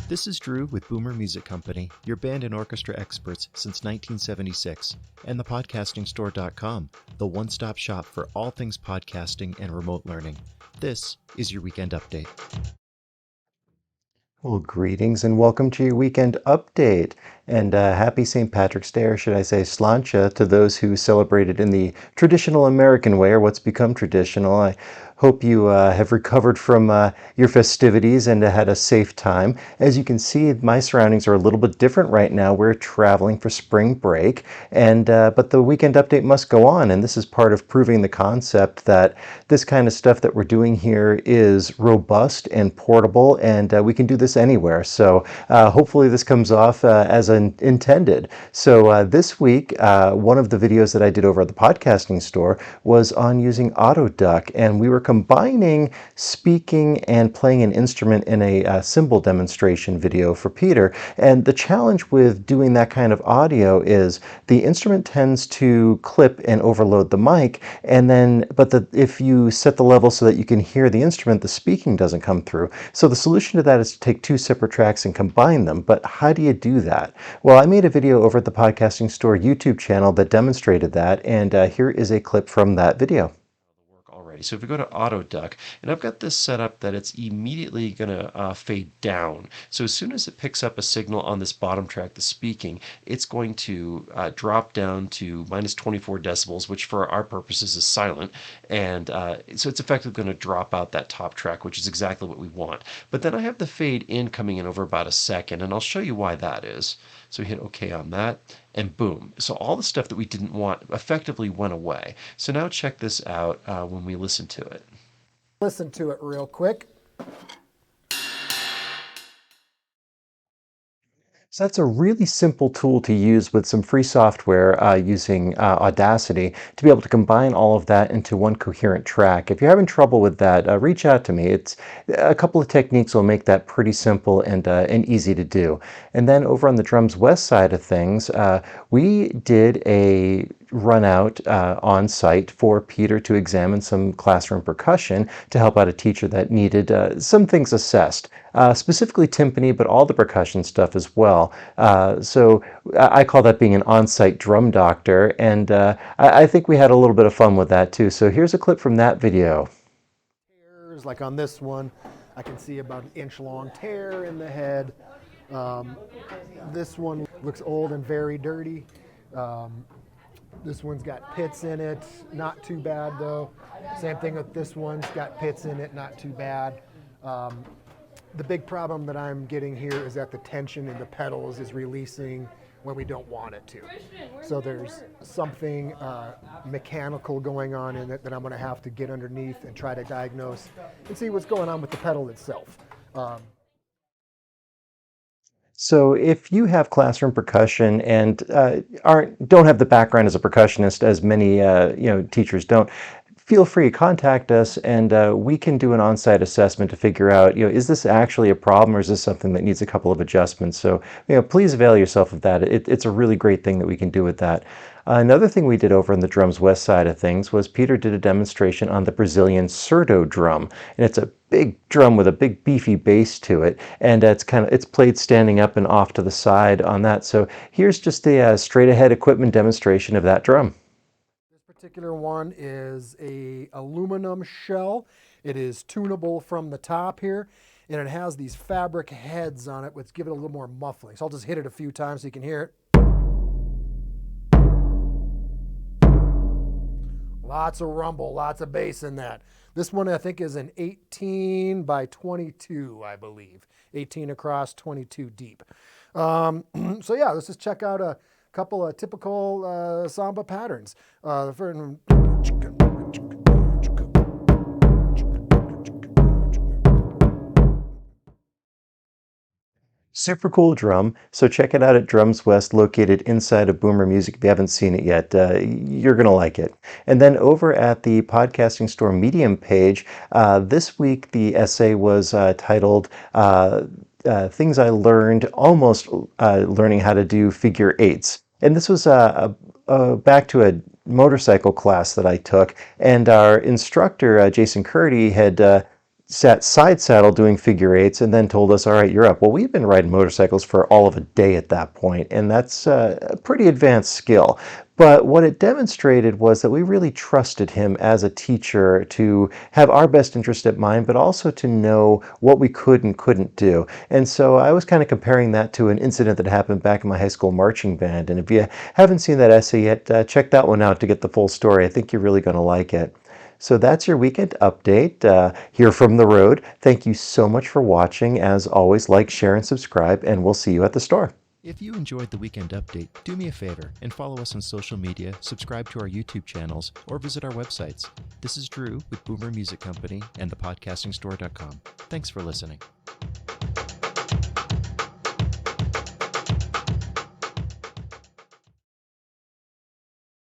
This is Drew with Boomer Music Company, your band and orchestra experts since 1976, and thepodcastingstore.com, the one-stop shop for all things podcasting and remote learning. This is your weekend update. Well, greetings and welcome to your weekend update. And happy St. Patrick's Day, or should I say Sláinte, to those who celebrate it in the traditional American way, or what's become traditional. I hope you have recovered from your festivities and had a safe time. As you can see, my surroundings are a little bit different right now. We're traveling for spring break, and but the weekend update must go on, and this is part of proving the concept that this kind of stuff that we're doing here is robust and portable, and we can do this anywhere. So hopefully this comes off as intended. So this week, one of the videos that I did over at the podcasting store was on using Autoduck, and we were combining speaking and playing an instrument in a cymbal demonstration video for Peter. And the challenge with doing that kind of audio is the instrument tends to clip and overload the mic, and then if you set the level so that you can hear the instrument, the speaking doesn't come through. So the solution to that is to take two separate tracks and combine them. But how do you do that? Well, I made a video over at the Podcasting Store YouTube channel that demonstrated that, and here is a clip from that video. Already. So if we go to Autoduck, and I've got this set up that it's immediately going to fade down. So as soon as it picks up a signal on this bottom track, the speaking, it's going to drop down to minus 24 decibels, which for our purposes is silent. And so it's effectively going to drop out that top track, which is exactly what we want. But then I have the fade in coming in over about a second, and I'll show you why that is. So hit OK on that, and boom. So all the stuff that we didn't want effectively went away. So now check this out when we listen to it. Listen to it real quick. So that's a really simple tool to use with some free software using Audacity to be able to combine all of that into one coherent track. If you're having trouble with that, reach out to me. It's a couple of techniques will make that pretty simple and easy to do. And then over on the Drums West side of things, we did a run out on site for Peter to examine some classroom percussion to help out a teacher that needed some things assessed. Specifically timpani, but all the percussion stuff as well. So I call that being an on-site drum doctor, and I think we had a little bit of fun with that too. So here's a clip from that video. Like on this one, I can see about an inch long tear in the head. This one looks old and very dirty. This one's got pits in it, not too bad though. Same thing with this one's got pits in it, not too bad. The big problem that I'm getting here is that the tension in the pedals is releasing when we don't want it to. So there's something mechanical going on in it that I'm going to have to get underneath and try to diagnose and see what's going on with the pedal itself. So if you have classroom percussion and don't have the background as a percussionist, as many teachers don't, feel free to contact us, and we can do an on-site assessment to figure out, is this actually a problem, or is this something that needs a couple of adjustments? So, please avail yourself of that. It's a really great thing that we can do with that. Another thing we did over on the Drums West side of things was Peter did a demonstration on the Brazilian Surdo drum, and it's a big drum with a big beefy bass to it, and it's played standing up and off to the side on that. So here's just a straight ahead equipment demonstration of that drum. Particular one is a aluminum shell. It is tunable from the top here, and it has these fabric heads on it which give it a little more muffling. So I'll just hit it a few times so you can hear it. Lots of rumble, lots of bass in that. This one I think is an 18 by 22, I believe. 18 across, 22 deep. So yeah, let's just check out a couple of typical samba patterns. Super cool drum. So check it out at Drums West, located inside of Boomer Music. If you haven't seen it yet, you're going to like it. And then over at the Podcasting Store Medium page, this week the essay was titled Things I Learned, almost learning how to do figure eights. And this was back to a motorcycle class that I took, and our instructor, Jason Curdy, had sat side saddle doing figure eights and then told us, all right, you're up. Well, we've been riding motorcycles for all of a day at that point, and that's a pretty advanced skill. But what it demonstrated was that we really trusted him as a teacher to have our best interest at mind, but also to know what we could and couldn't do. And so I was kind of comparing that to an incident that happened back in my high school marching band. And if you haven't seen that essay yet, check that one out to get the full story. I think you're really going to like it. So that's your weekend update here from the road. Thank you so much for watching. As always, like, share, and subscribe, and we'll see you at the store. If you enjoyed the weekend update, do me a favor and follow us on social media, subscribe to our YouTube channels, or visit our websites. This is Drew with Boomer Music Company and thepodcastingstore.com. Thanks for listening.